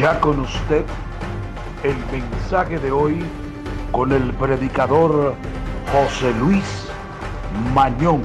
Ya con usted el mensaje de hoy con el predicador José Luis Mañón.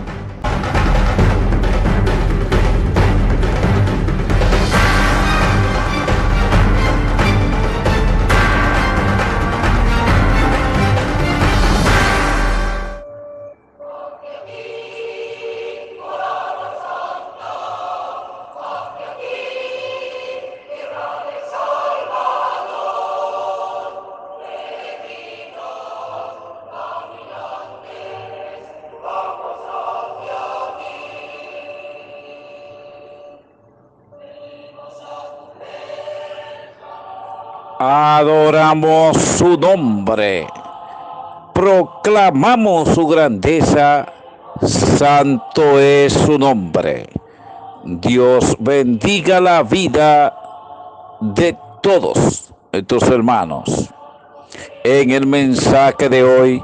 Adoramos su nombre, proclamamos su grandeza, santo es su nombre. Dios bendiga la vida de todos estos hermanos. En el mensaje de hoy,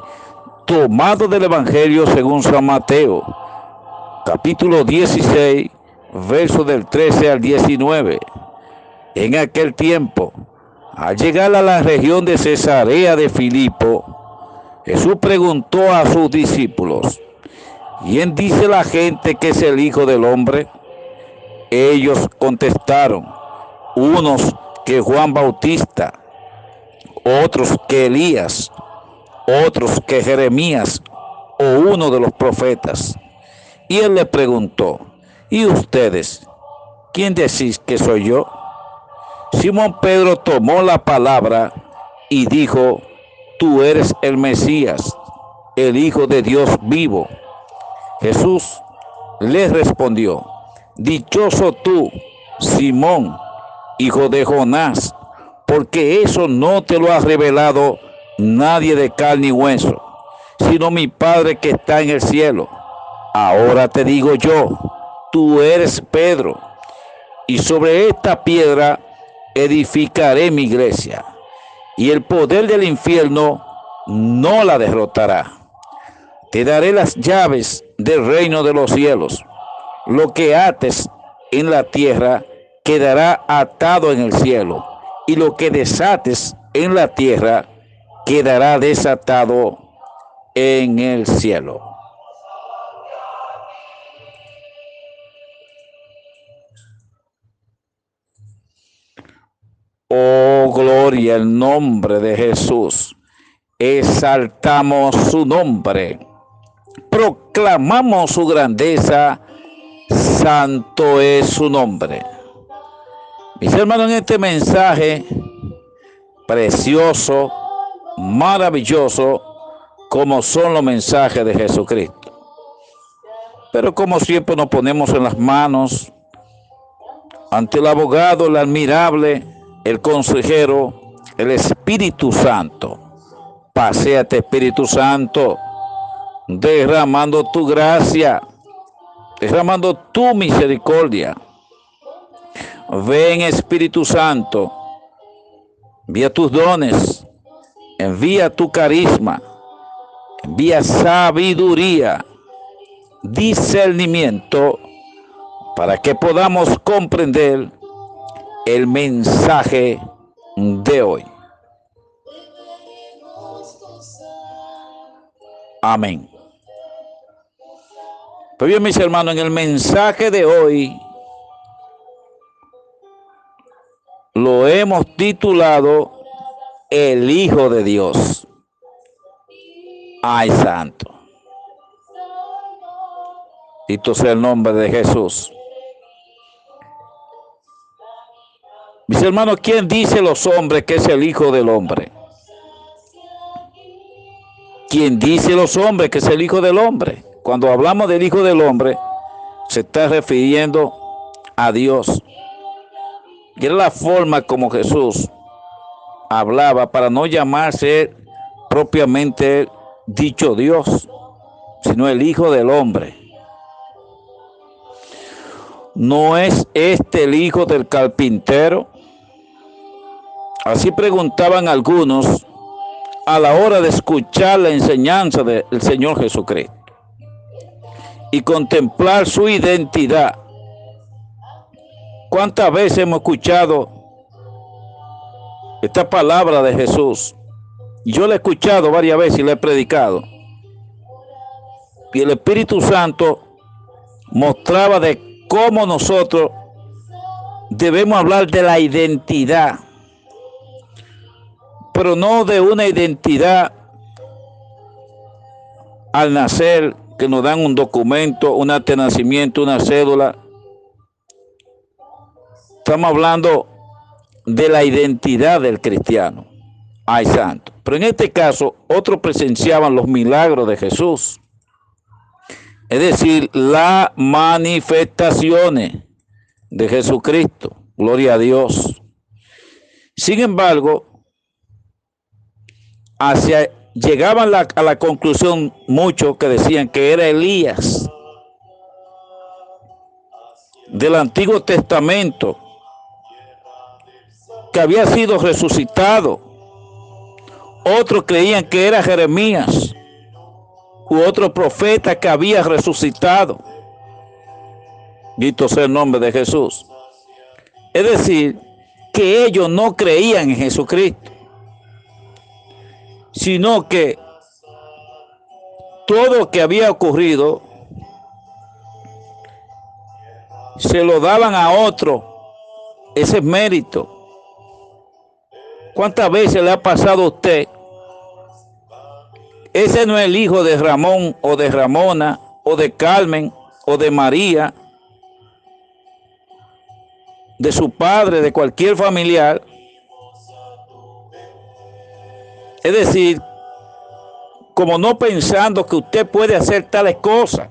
tomado del Evangelio según San Mateo, capítulo 16, versos del 13 al 19. En aquel tiempo, al llegar a la región de Cesarea de Filipo, Jesús preguntó a sus discípulos: ¿quién dice la gente que es el Hijo del Hombre? Ellos contestaron: unos que Juan Bautista, otros que Elías, otros que Jeremías o uno de los profetas. Y él le preguntó: ¿y ustedes? ¿Quién decís que soy yo? Simón Pedro tomó la palabra y dijo: tú eres el Mesías, el Hijo de Dios vivo. Jesús le respondió: dichoso tú, Simón, hijo de Jonás, porque eso no te lo ha revelado nadie de carne y hueso, sino mi Padre que está en el cielo. Ahora te digo yo, tú eres Pedro, y sobre esta piedra edificaré mi iglesia, y el poder del infierno no la derrotará. Te daré las llaves del reino de los cielos. Lo que ates en la tierra quedará atado en el cielo, y lo que desates en la tierra quedará desatado en el cielo. Oh, gloria al nombre de Jesús. Exaltamos su nombre. Proclamamos su grandeza. Santo es su nombre. Mis hermanos, en este mensaje precioso, maravilloso, como son los mensajes de Jesucristo. Pero como siempre nos ponemos en las manos ante el abogado, el admirable, el consejero, el Espíritu Santo. Paséate, Espíritu Santo, derramando tu gracia, derramando tu misericordia. Ven, Espíritu Santo, envía tus dones, envía tu carisma, envía sabiduría, discernimiento, para que podamos comprender el mensaje de hoy. Amén. Pues bien, mis hermanos, en el mensaje de hoy lo hemos titulado El Hijo de Dios. Ay, santo. Bendito sea el nombre de Jesús. Mis hermanos, ¿quién dice los hombres que es el Hijo del Hombre? ¿Quién dice los hombres que es el Hijo del Hombre? Cuando hablamos del Hijo del Hombre, se está refiriendo a Dios. Y era la forma como Jesús hablaba para no llamarse propiamente dicho Dios, sino el Hijo del Hombre. ¿No es este el hijo del carpintero? Así preguntaban algunos a la hora de escuchar la enseñanza del Señor Jesucristo y contemplar su identidad. ¿Cuántas veces hemos escuchado esta palabra de Jesús, yo la he escuchado varias veces y la he predicado. Y el Espíritu Santo mostraba de cómo nosotros debemos hablar de la identidad, pero no de una identidad al nacer, que nos dan un documento, un acta de nacimiento, una cédula. Estamos hablando de la identidad del cristiano. Ay, santo. Pero en este caso, otros presenciaban los milagros de Jesús. Es decir, las manifestaciones de Jesucristo. Gloria a Dios. Sin embargo, llegaban a la conclusión muchos que decían que era Elías del Antiguo Testamento, que había sido resucitado. Otros creían que era Jeremías u otro profeta que había resucitado. Bendito sea el nombre de Jesús. Es decir, que ellos no creían en Jesucristo, sino que todo lo que había ocurrido se lo daban a otro, ese mérito. ¿Cuántas veces le ha pasado a usted? Ese no es el hijo de Ramón o de Ramona o de Carmen o de María, de su padre, de cualquier familiar. Es decir, como no pensando que usted puede hacer tales cosas.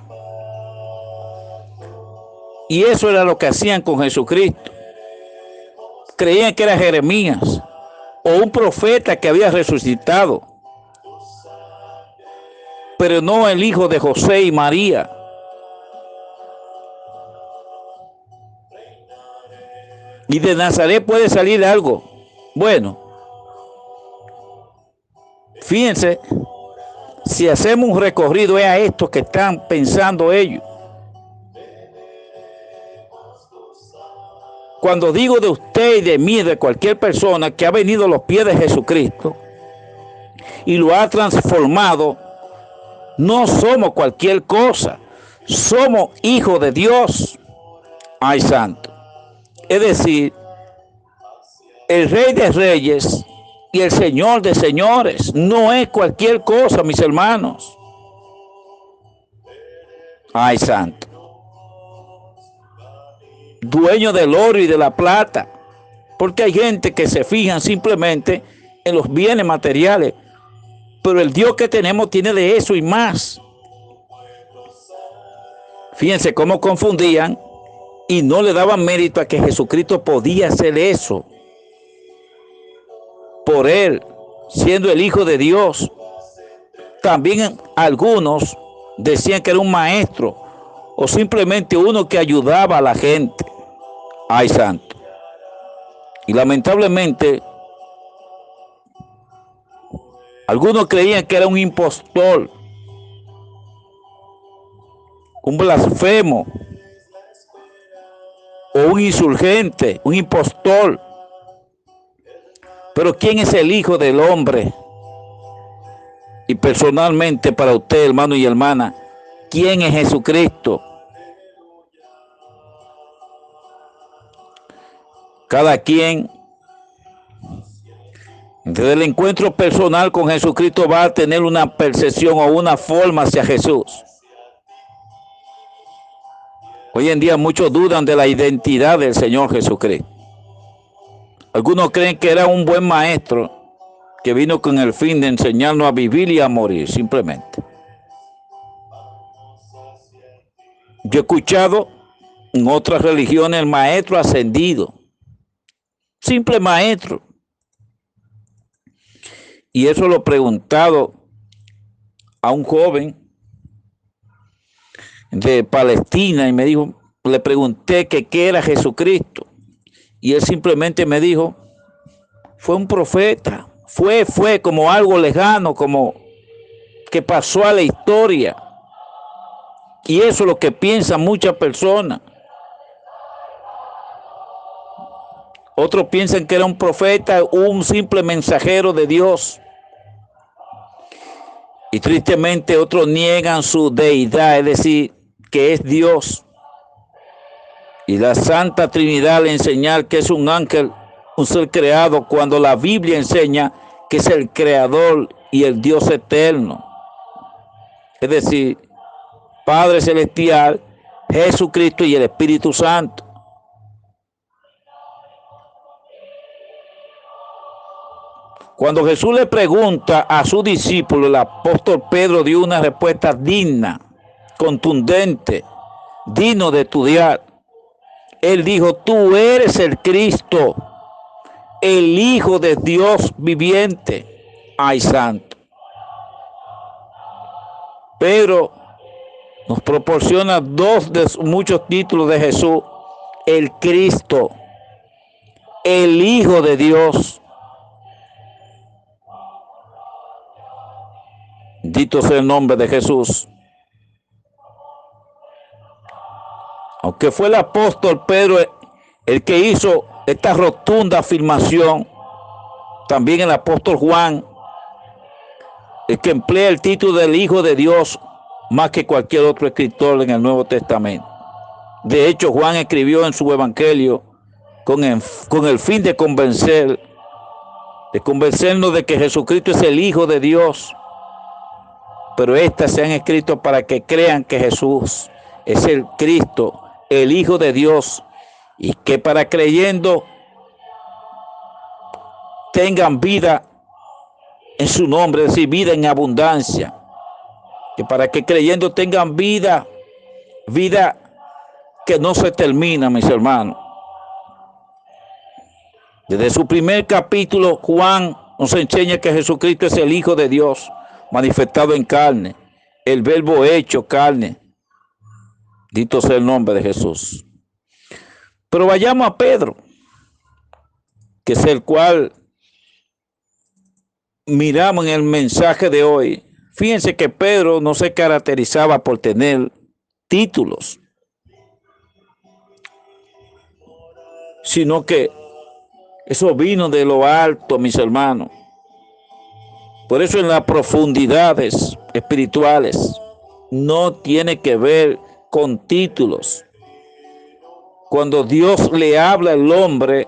Y eso era lo que hacían con Jesucristo. Creían que era Jeremías o un profeta que había resucitado, pero no el hijo de José y María. Y de Nazaret puede salir algo bueno. Fíjense, si hacemos un recorrido es a estos que están pensando ellos. Cuando digo de usted y de mí, de cualquier persona que ha venido a los pies de Jesucristo y lo ha transformado, no somos cualquier cosa, somos hijos de Dios. Ay, santo. Es decir, el Rey de Reyes y el Señor de Señores no es cualquier cosa, mis hermanos. Ay, santo. Dueño del oro y de la plata, porque hay gente que se fijan simplemente en los bienes materiales, pero el Dios que tenemos tiene de eso y más. Fíjense cómo confundían y no le daban mérito a que Jesucristo podía hacer eso por él, siendo el Hijo de Dios. También algunos decían que era un maestro o simplemente uno que ayudaba a la gente. Ay, santo. Y lamentablemente, algunos creían que era un impostor, un blasfemo, o un insurgente, un impostor. Pero ¿quién es el Hijo del Hombre? Y personalmente para usted, hermano y hermana, ¿quién es Jesucristo? Cada quien, desde el encuentro personal con Jesucristo, va a tener una percepción o una forma hacia Jesús. Hoy en día muchos dudan de la identidad del Señor Jesucristo. Algunos creen que era un buen maestro que vino con el fin de enseñarnos a vivir y a morir, simplemente. Yo he escuchado en otras religiones el maestro ascendido, simple maestro. Y eso lo he preguntado a un joven de Palestina y me dijo, le pregunté que qué era Jesucristo. Y él simplemente me dijo, fue un profeta, fue como algo lejano, como que pasó a la historia. Y eso es lo que piensan muchas personas. Otros piensan que era un profeta, un simple mensajero de Dios. Y tristemente otros niegan su deidad, es decir, que es Dios. Y la Santa Trinidad le enseña que es un ángel, un ser creado, cuando la Biblia enseña que es el creador y el Dios eterno. Es decir, Padre Celestial, Jesucristo y el Espíritu Santo. Cuando Jesús le pregunta a su discípulo, el apóstol Pedro dio una respuesta digna, contundente, digno de estudiar. Él dijo: tú eres el Cristo, el Hijo de Dios viviente. Ay, santo. Pedro nos proporciona dos de muchos títulos de Jesús: el Cristo, el Hijo de Dios. Bendito sea el nombre de Jesús. Aunque fue el apóstol Pedro el que hizo esta rotunda afirmación, también el apóstol Juan, el que emplea el título del Hijo de Dios más que cualquier otro escritor en el Nuevo Testamento. De hecho, Juan escribió en su evangelio con el fin de convencernos de que Jesucristo es el Hijo de Dios. Pero estas se han escrito para que crean que Jesús es el Cristo, el Hijo de Dios, y que para creyendo tengan vida en su nombre, es decir, vida en abundancia. Que para que creyendo tengan vida que no se termina, mis hermanos. Desde su primer capítulo, Juan nos enseña que Jesucristo es el Hijo de Dios, manifestado en carne, el verbo hecho carne. Dito sea el nombre de Jesús. Pero vayamos a Pedro, que es el cual miramos en el mensaje de hoy. Fíjense que Pedro no se caracterizaba por tener títulos, sino que eso vino de lo alto, mis hermanos. Por eso en las profundidades espirituales no tiene que ver con títulos. Cuando Dios le habla al hombre,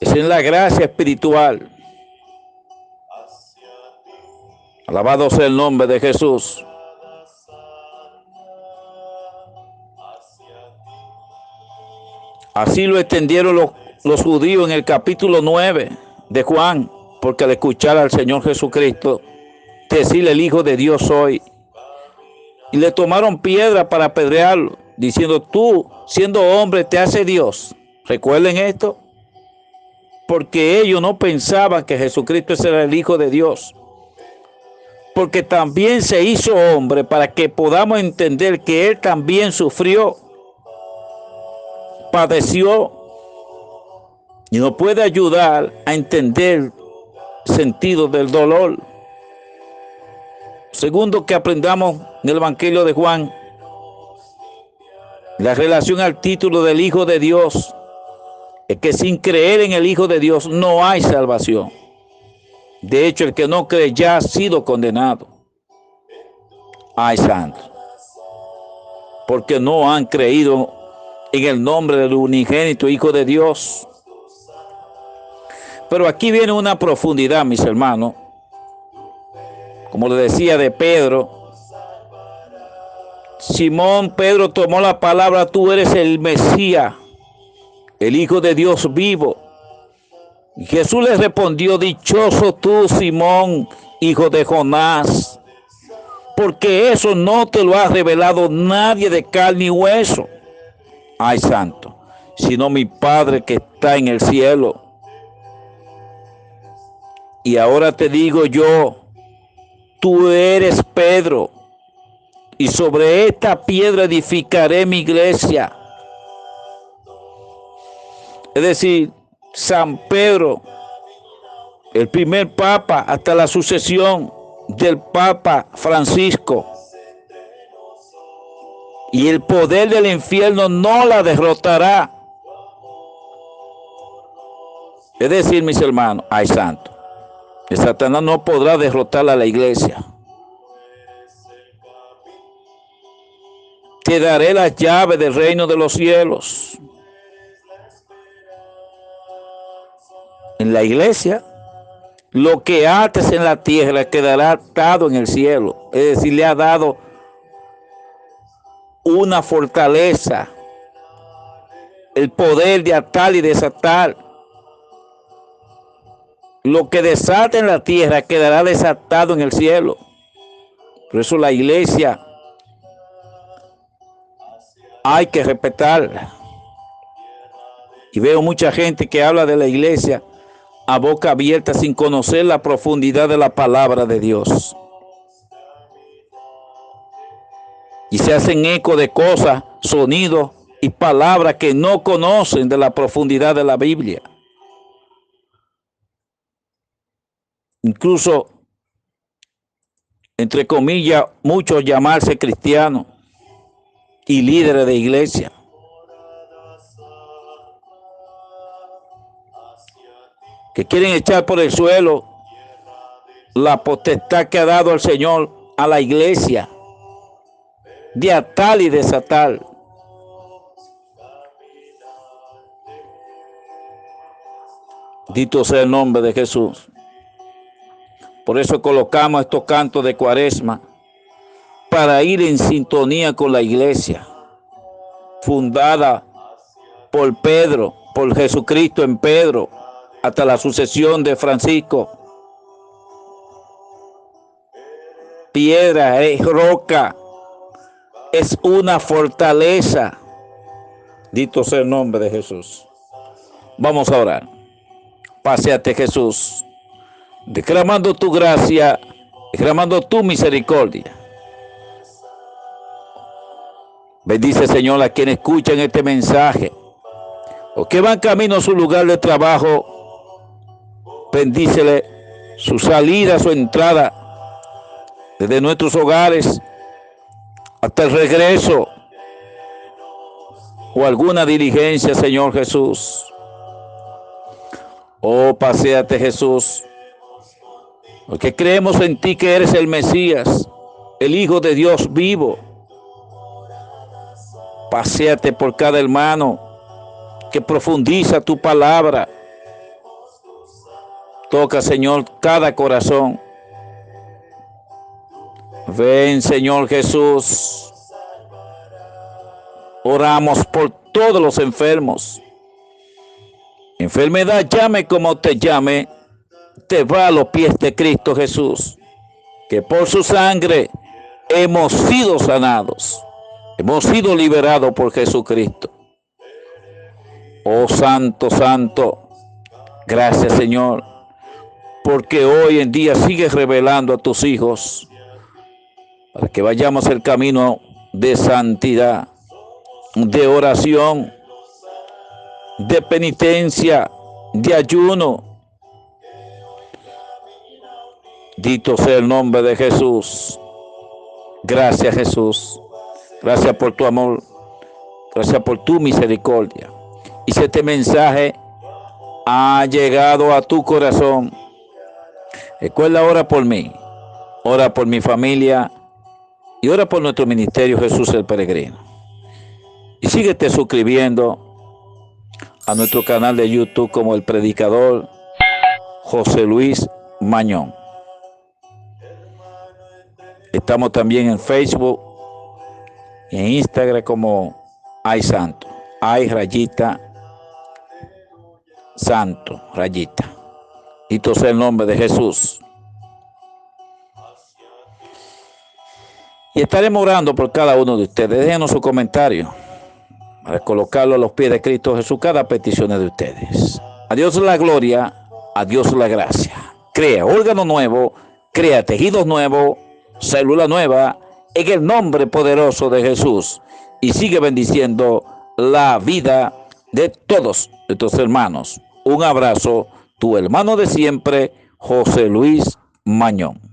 es en la gracia espiritual. Alabado sea el nombre de Jesús. Así lo entendieron los judíos en el capítulo 9 de Juan, porque al escuchar al Señor Jesucristo decirle: el Hijo de Dios soy, y le tomaron piedra para apedrearlo, diciendo: tú, siendo hombre, te hace Dios. Recuerden esto, porque ellos no pensaban que Jesucristo era el Hijo de Dios, porque también se hizo hombre para que podamos entender que Él también sufrió, padeció, y nos puede ayudar a entender el sentido del dolor. Segundo, que aprendamos en el Evangelio de Juan, la relación al título del Hijo de Dios, es que sin creer en el Hijo de Dios no hay salvación. De hecho, el que no cree ya ha sido condenado. Ay, santo. Porque no han creído en el nombre del unigénito Hijo de Dios. Pero aquí viene una profundidad, mis hermanos. Como le decía de Pedro, Simón Pedro tomó la palabra: tú eres el Mesías, el Hijo de Dios vivo. Y Jesús le respondió: dichoso tú, Simón, hijo de Jonás, porque eso no te lo ha revelado nadie de carne y hueso, ay, santo, sino mi Padre que está en el cielo. Y ahora te digo yo: tú eres Pedro, y sobre esta piedra edificaré mi iglesia. Es decir, San Pedro, el primer papa hasta la sucesión del Papa Francisco, y el poder del infierno no la derrotará. Es decir, mis hermanos, ay santo, que Satanás no podrá derrotar a la iglesia. Te daré las llaves del reino de los cielos. En la iglesia, lo que ates en la tierra quedará atado en el cielo. Es decir, le ha dado una fortaleza, el poder de atar y desatar. Lo que desata en la tierra quedará desatado en el cielo. Por eso la iglesia hay que respetarla. Y veo mucha gente que habla de la iglesia a boca abierta sin conocer la profundidad de la palabra de Dios. Y se hacen eco de cosas, sonidos y palabras que no conocen de la profundidad de la Biblia. Incluso, entre comillas, muchos llamarse cristianos y líderes de iglesia. Que quieren echar por el suelo la potestad que ha dado el Señor a la iglesia de atar y desatar. Bendito sea el nombre de Jesús. Por eso colocamos estos cantos de Cuaresma para ir en sintonía con la iglesia, fundada por Pedro, por Jesucristo en Pedro, hasta la sucesión de Francisco. Piedra, roca, es una fortaleza. Bendito sea el nombre de Jesús. Vamos a orar. Paséate, Jesús, derramando tu gracia, derramando tu misericordia. Bendice, Señor, a quienes escuchan este mensaje o que van camino a su lugar de trabajo. Bendícele su salida, su entrada, desde nuestros hogares hasta el regreso o alguna diligencia, Señor Jesús. Oh, paséate, Jesús, porque creemos en ti que eres el Mesías, el Hijo de Dios vivo. Paséate por cada hermano que profundiza tu palabra. Toca, Señor, cada corazón. Ven, Señor Jesús. Oramos por todos los enfermos. Enfermedad, llame como te llame, te va a los pies de Cristo Jesús, que por su sangre hemos sido sanados, hemos sido liberados por Jesucristo. Oh Santo, Santo, gracias, Señor, porque hoy en día sigues revelando a tus hijos para que vayamos el camino de santidad, de oración, de penitencia, de ayuno. Bendito sea el nombre de Jesús. Gracias, Jesús. Gracias por tu amor. Gracias por tu misericordia. Y si este mensaje ha llegado a tu corazón, recuerda, ora por mí, ora por mi familia y ora por nuestro ministerio Jesús el Peregrino. Y síguete suscribiendo a nuestro canal de YouTube como el predicador José Luis Mañón. Estamos también en Facebook y en Instagram como Ay Santo, Ay rayita Santo, rayita. Bendito sea el nombre de Jesús. Y estaremos orando por cada uno de ustedes. Déjenos su comentario para colocarlo a los pies de Cristo Jesús, cada petición de ustedes. A Dios la gloria, a Dios la gracia. Crea órgano nuevo, crea tejidos nuevos, célula nueva, en el nombre poderoso de Jesús. Y sigue bendiciendo la vida de todos nuestros hermanos. Un abrazo, tu hermano de siempre, José Luis Mañón.